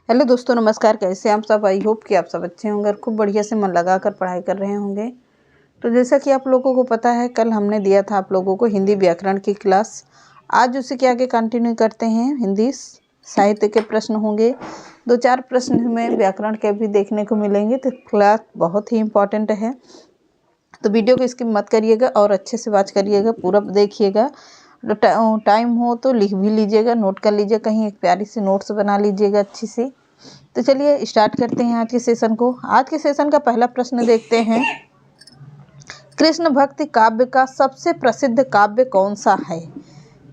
Hello दोस्तों, नमस्कार। कैसे हैं आप सब? आई होप कि आप सब अच्छे होंगे और खूब बढ़िया से मन लगाकर पढ़ाई कर रहे होंगे। तो जैसा कि आप लोगों को पता है, कल हमने दिया था आप लोगों को हिंदी व्याकरण की क्लास। आज उसी के आगे कंटिन्यू करते हैं। हिंदी साहित्य के प्रश्न होंगे, 2-4 प्रश्न में व्याकरण के भी देखने को मिलेंगे। तो क्लास बहुत ही इम्पोर्टेंट है, तो वीडियो को स्किप मत करिएगा और अच्छे से वॉच करिएगा, पूरा देखिएगा। टाइम हो तो लिख भी लीजिएगा, नोट कर लीजिएगा, कहीं एक प्यारी सी नोट्स बना लीजिएगा अच्छी सी। तो चलिए स्टार्ट करते हैं आज के सेशन को। आज के सेशन का पहला प्रश्न देखते हैं। कृष्ण भक्ति काव्य का सबसे प्रसिद्ध काव्य कौन सा है?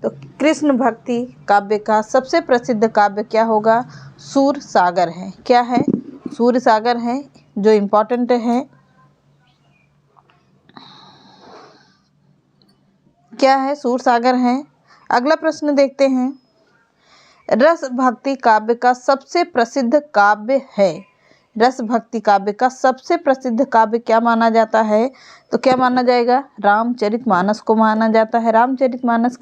तो कृष्ण भक्ति काव्य का सबसे प्रसिद्ध काव्य क्या होगा? सूर सागर है। क्या है? सूर सागर है, जो इम्पोर्टेंट है। क्या है? सूर सागर है। अगला प्रश्न देखते हैं। रस भक्ति काव्य का सबसे प्रसिद्ध काव्य है। रस भक्ति काव्य का सबसे प्रसिद्ध काव्य क्या माना जाता है? तो क्या माना जाएगा? रामचरितमानस को माना जाता है। रामचरितमानस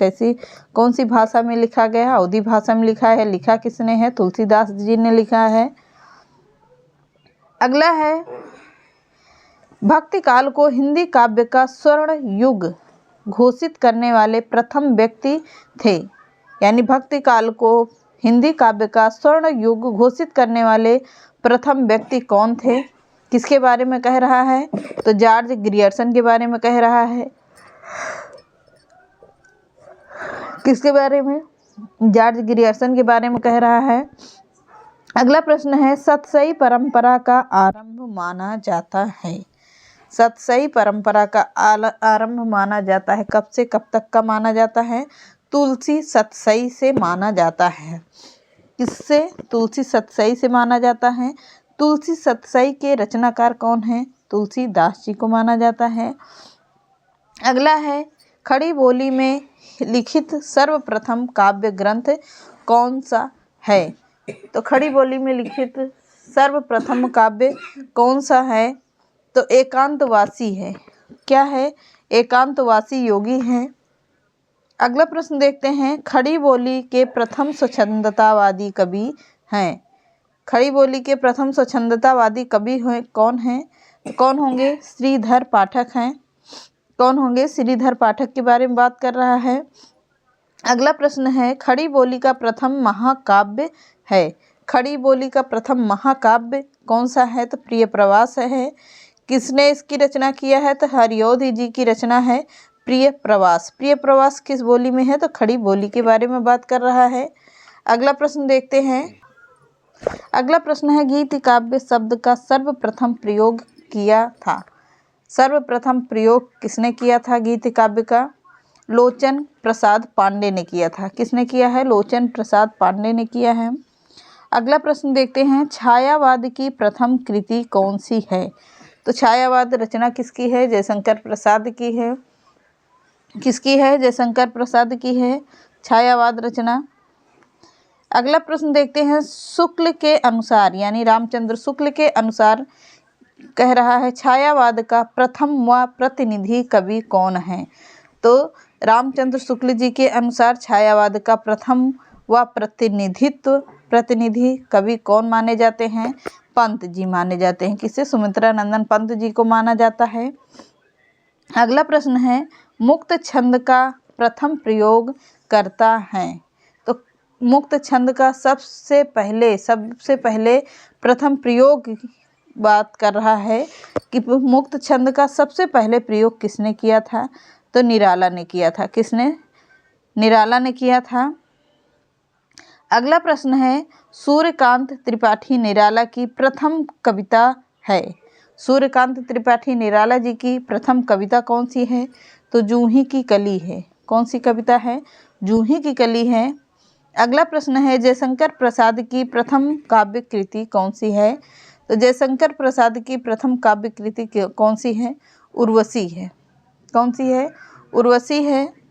कौन सी भाषा में लिखा गया? अवधी भाषा में लिखा है। लिखा किसने है? तुलसीदास जी ने लिखा है। अगला है, भक्ति काल को हिंदी काव्य का स्वर्ण युग घोषित करने वाले प्रथम व्यक्ति थे। यानी भक्ति काल को हिंदी काव्य का स्वर्ण युग घोषित करने वाले प्रथम व्यक्ति कौन थे? किसके बारे में कह रहा है? तो जॉर्ज ग्रियर्सन के बारे में कह रहा है। किसके बारे में? जॉर्ज ग्रियर्सन के बारे में कह रहा है। अगला प्रश्न है, सतसई परंपरा का आरंभ माना जाता है। सतसई परंपरा का आरंभ माना जाता है। कब से कब तक का माना जाता है? तुलसी सतसई से माना जाता है। किससे? तुलसी सतसई से माना जाता है। तुलसी सतसई के रचनाकार कौन है? तुलसीदास जी को माना जाता है। अगला है, खड़ी बोली में लिखित सर्वप्रथम काव्य ग्रंथ कौन सा है? तो खड़ी बोली में लिखित सर्वप्रथम काव्य कौन सा है? तो एकांतवासी है। क्या है? एकांतवासी योगी है। अगला प्रश्न देखते हैं। खड़ी बोली के प्रथम स्वच्छंदतावादी कवि हैं। खड़ी बोली के प्रथम स्वच्छंदतावादी कवि कौन हैं? तो कौन होंगे? श्रीधर पाठक हैं। कौन होंगे? श्रीधर पाठक के बारे में बात कर रहा है। अगला प्रश्न है, खड़ी बोली का प्रथम महाकाव्य है। खड़ी बोली का प्रथम महाकाव्य कौन सा है? तो प्रिय प्रवास है। किसने इसकी रचना किया है? तो हरियोधी जी की रचना है प्रिय प्रवास। प्रिय प्रवास किस बोली में है? तो खड़ी बोली के बारे में बात कर रहा है। अगला प्रश्न देखते हैं। अगला प्रश्न है, गीत काव्य शब्द का सर्वप्रथम प्रयोग किया था। सर्वप्रथम प्रयोग किसने किया था गीत काव्य का? लोचन प्रसाद पांडे ने किया था। किसने किया है? लोचन प्रसाद पांडे ने किया है। अगला प्रश्न देखते हैं। छायावाद की प्रथम कृति कौन सी है? तो छायावाद रचना किसकी है? जयशंकर प्रसाद की है। किसकी है? जयशंकर प्रसाद की है छायावाद रचना। अगला प्रश्न देखते हैं। शुक्ल के अनुसार, यानी रामचंद्र शुक्ल के अनुसार कह रहा है, छायावाद का प्रथम व प्रतिनिधि कवि कौन है? तो रामचंद्र शुक्ल जी के अनुसार छायावाद का प्रथम व प्रतिनिधि कवि कौन माने जाते हैं? पंत जी माने जाते हैं। किसे? सुमित्रानंदन पंत जी को माना जाता है। अगला प्रश्न है, मुक्त छंद का प्रथम प्रयोग करता है। तो मुक्त छंद का सबसे पहले प्रथम प्रयोग बात कर रहा है कि मुक्त छंद का सबसे पहले प्रयोग किसने किया था? तो निराला ने किया था। किसने? निराला ने किया था। अगला प्रश्न है, सूर्यकांत त्रिपाठी निराला की प्रथम कविता है। सूर्यकांत त्रिपाठी निराला जी की प्रथम कविता कौन सी है? तो जूही की कली है। कौन सी कविता है? जूही की कली है। अगला प्रश्न है, जयशंकर प्रसाद की प्रथम काव्य कृति कौन सी है? तो जयशंकर प्रसाद की प्रथम काव्य कृति कौन सी है? उर्वशी है। कौन सी है? उर्वशी है।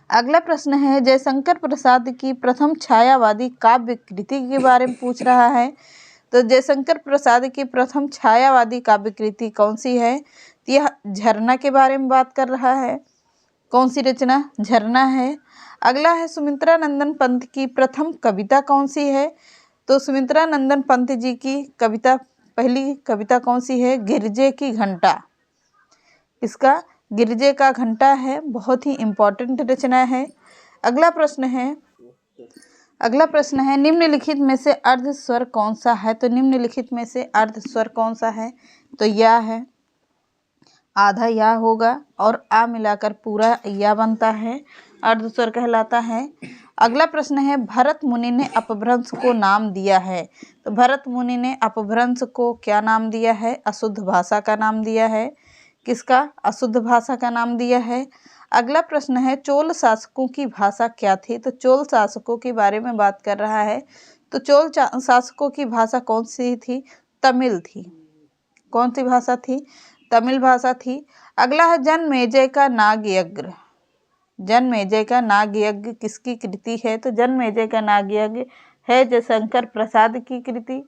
अगला प्रश्न है, जयशंकर प्रसाद की प्रथम छायावादी काव्य कृति के बारे में पूछ रहा है। तो जयशंकर प्रसाद की प्रथम छायावादी काव्य कृति कौन सी है? तो यह झरना के बारे में बात कर रहा है। कौन सी रचना? झरना है। अगला है, सुमित्रानंदन पंत की प्रथम कविता कौन सी है? तो सुमित्रा नंदन पंत जी की कविता, पहली कविता कौन सी है? गिरजे की घंटा। इसका गिरजे का घंटा है, बहुत ही इम्पोर्टेंट रचना है। अगला प्रश्न है निम्नलिखित में से अर्ध स्वर कौन सा है? तो निम्नलिखित में से अर्ध स्वर कौन सा है? तो या है, आधा या होगा और आ मिलाकर पूरा या बनता है, अर्ध स्वर कहलाता है। अगला प्रश्न है भरत मुनि ने अपभ्रंश को नाम दिया है। तो भरत मुनि ने अपभ्रंश को क्या नाम दिया है? अशुद्ध भाषा का नाम दिया है। किसका? अशुद्ध भाषा का नाम दिया है। अगला प्रश्न है चोल शासकों की भाषा क्या थी? तो चोल शासकों के बारे में बात कर रहा है। तो चोल शासकों की भाषा कौन सी थी? तमिल थी। कौन सी भाषा थी? तमिल भाषा थी। अगला है जनमेजय का नाग यज्ञ। जनमेजय का नाग यज्ञ किसकी कृति है? तो जनमेजय का नाग यज्ञ है जयशंकर प्रसाद की कृति।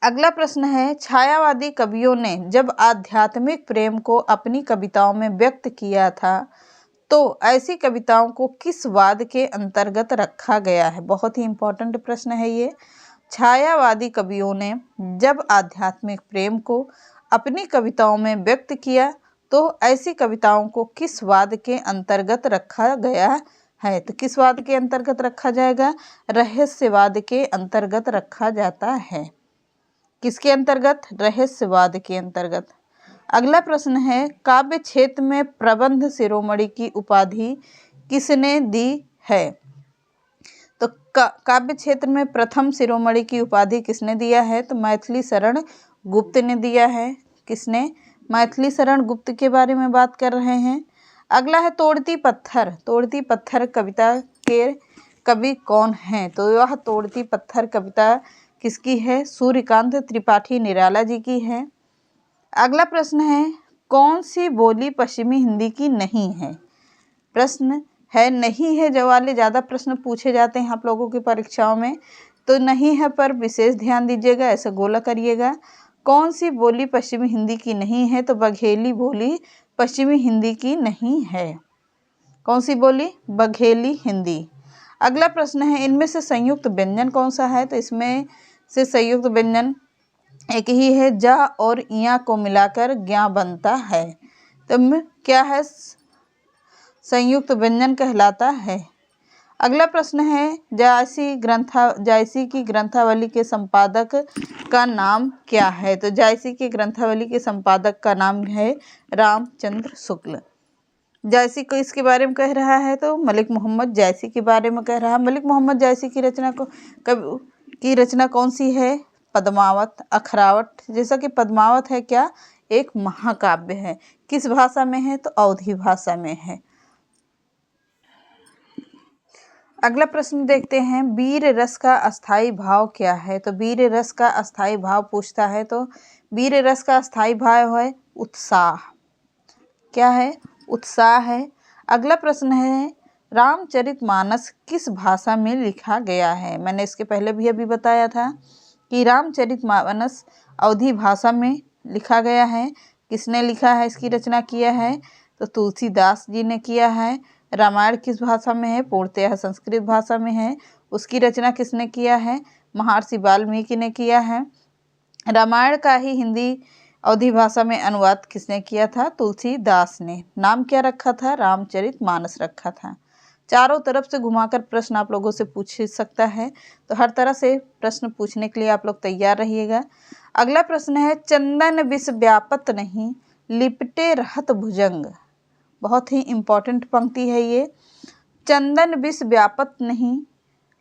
अगला प्रश्न है छायावादी कवियों ने जब आध्यात्मिक प्रेम को अपनी कविताओं में व्यक्त किया था तो ऐसी कविताओं को किस वाद के अंतर्गत रखा गया है? बहुत ही इम्पोर्टेंट प्रश्न है ये। छायावादी कवियों ने जब आध्यात्मिक प्रेम को अपनी कविताओं में व्यक्त किया तो ऐसी कविताओं को किस वाद के अंतर्गत रखा गया है? तो किस वाद के अंतर्गत रखा जाएगा? रहस्यवाद के अंतर्गत रखा जाता है। किसके अंतर्गत? रहस्यवाद के अंतर्गत। अगला प्रश्न है काव्य क्षेत्र में प्रबंध शिरोमणि की उपाधि किसने दी है? तो काव्य क्षेत्र में प्रथम शिरोमणि की उपाधि किसने दिया है? तो मैथिली शरण गुप्त ने दिया है। किसने? मैथिली शरण गुप्त के बारे में बात कर रहे हैं। अगला है तोड़ती पत्थर। तोड़ती पत्थर कविता के कवि कौन हैं? तो यह तोड़ती पत्थर कविता किसकी है? सूर्यकांत त्रिपाठी निराला जी की है। अगला प्रश्न है कौन सी बोली पश्चिमी हिंदी की नहीं है? प्रश्न है नहीं है जो वाले ज़्यादा प्रश्न पूछे जाते हैं आप लोगों की परीक्षाओं में, तो नहीं है पर विशेष ध्यान दीजिएगा, ऐसे गोला करिएगा। कौन सी बोली पश्चिमी हिंदी की नहीं है? तो बघेली बोली पश्चिमी हिंदी की नहीं है। कौन सी बोली? बघेली हिंदी। अगला प्रश्न है इनमें से संयुक्त व्यंजन कौन सा है? तो इसमें से संयुक्त व्यंजन एक ही है, जा और इया को मिलाकर ज्ञा बनता है। तो क्या है? संयुक्त व्यंजन कहलाता है। अगला प्रश्न है जायसी की ग्रंथावली के संपादक का नाम क्या है? तो जायसी की ग्रंथावली के संपादक का नाम है रामचंद्र शुक्ल। जायसी को इसके बारे में कह रहा है तो मलिक मोहम्मद जायसी के बारे में कह रहा है। मलिक मोहम्मद जायसी की रचना कौन सी है? पद्मावत, अखरावट। जैसा कि पद्मावत है क्या? एक महाकाव्य है। किस भाषा में है? तो अवधी भाषा में है। अगला प्रश्न देखते हैं वीर रस का अस्थाई भाव क्या है? तो वीर रस का अस्थाई भाव पूछता है तो वीर रस का अस्थाई भाव है उत्साह। क्या है? उत्साह है। अगला प्रश्न है रामचरितमानस किस भाषा में लिखा गया है? मैंने इसके पहले भी अभी बताया था कि रामचरितमानस अवधी भाषा में लिखा गया है। किसने लिखा है? इसकी रचना किया है तो तुलसीदास जी ने किया है। रामायण किस भाषा में है? पूर्णतः संस्कृत भाषा में है। उसकी रचना किसने किया है? महर्षि वाल्मीकि ने किया है। रामायण का ही हिंदी अवधी भाषा में अनुवाद किसने किया था? तुलसीदास ने। नाम क्या रखा था? रामचरितमानस रखा था। चारों तरफ से घुमाकर प्रश्न आप लोगों से पूछ सकता है, तो हर तरह से प्रश्न पूछने के लिए आप लोग तैयार रहिएगा। अगला प्रश्न है चंदन विष व्यापत नहीं लिपटे रहत भुजंग। बहुत ही इम्पोर्टेंट पंक्ति है ये। चंदन विष व्यापत नहीं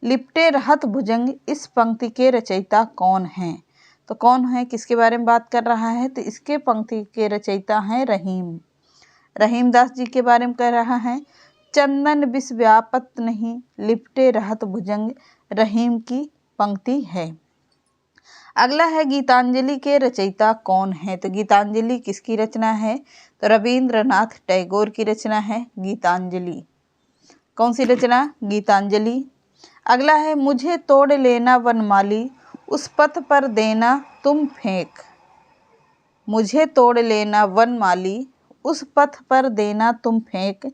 लिपटे रहत भुजंग, इस पंक्ति के रचयिता कौन हैं? तो कौन है? किसके बारे में बात कर रहा है? तो इसके पंक्ति के रचयिता हैं रहीम दास जी के बारे में कह रहा है। चंदन विष व्यापत नहीं लिपटे रहत भुजंग रहीम की पंक्ति है। अगला है गीतांजलि के रचयिता कौन है? तो गीतांजलि किसकी रचना है? तो रविंद्रनाथ टैगोर की रचना है गीतांजलि। कौन सी रचना? गीतांजलि। अगला है मुझे तोड़ लेना वनमाली उस पथ पर देना तुम फेंक। मुझे तोड़ लेना वनमाली उस पथ पर देना तुम फेंक,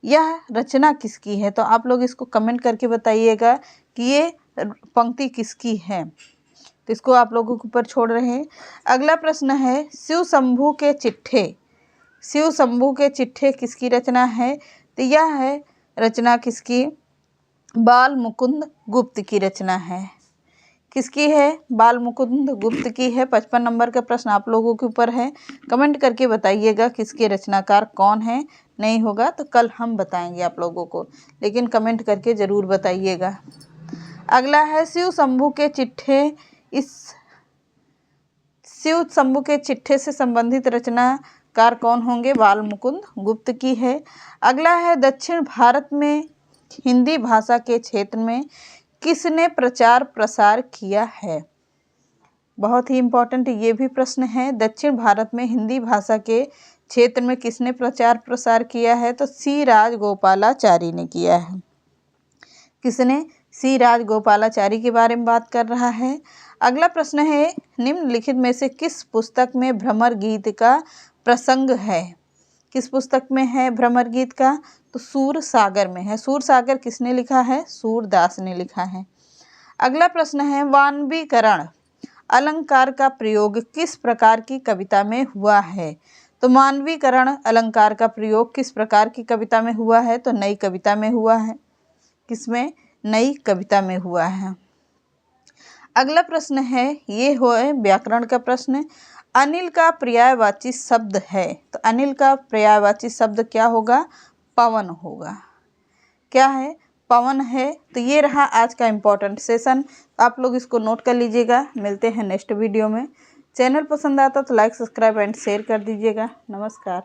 यह रचना किसकी है? तो आप लोग इसको कमेंट करके बताइएगा कि ये पंक्ति किसकी है, तो इसको आप लोगों के ऊपर छोड़ रहे हैं। अगला प्रश्न है शिव शंभू के चिट्ठे, शिव शंभू के चिट्ठे किसकी रचना है, तो यह है रचना किसकी, बाल मुकुंद गुप्त की रचना है। किसकी है, बाल मुकुंद गुप्त की है। 55 नंबर का प्रश्न आप लोगों के ऊपर है, कमेंट करके बताइएगा किसके रचनाकार कौन है। नहीं होगा तो कल हम बताएंगे आप लोगों को, लेकिन कमेंट करके ज़रूर बताइएगा। अगला है शिव शंभू के चिट्ठे, इस शिव शंभू के चिट्ठे से संबंधित रचनाकार कौन होंगे, बाल मुकुंद गुप्त की है। अगला है दक्षिण भारत में हिंदी भाषा के क्षेत्र में किसने प्रचार प्रसार किया है, बहुत ही इम्पोर्टेंट ये भी प्रश्न है। दक्षिण भारत में हिंदी भाषा के क्षेत्र में किसने प्रचार प्रसार किया है, तो सी राजगोपालाचारी ने किया है। किसने, सी राजगोपालाचारी के बारे में बात कर रहा है। अगला प्रश्न है निम्नलिखित में से किस पुस्तक में भ्रमर गीत का प्रसंग है, किस पुस्तक में है भ्रमर गीत का, तो सूर सागर में है। सूर सागर किसने लिखा है, सूरदास ने लिखा है। अगला प्रश्न है वानवीकरण अलंकार का प्रयोग किस प्रकार की कविता में हुआ है, तो मानवीकरण अलंकार का प्रयोग किस प्रकार की कविता में हुआ है, तो नई कविता में हुआ है। किसमें, नई कविता में हुआ है। अगला प्रश्न है ये हो व्याकरण का प्रश्न, अनिल का पर्यायवाची शब्द है, तो अनिल का पर्यायवाची शब्द क्या होगा, पवन होगा। क्या है, पवन है। तो ये रहा आज का इम्पोर्टेंट सेशन, आप लोग इसको नोट कर लीजिएगा। मिलते हैं नेक्स्ट वीडियो में। चैनल पसंद आता तो लाइक सब्सक्राइब एंड शेयर कर दीजिएगा। नमस्कार।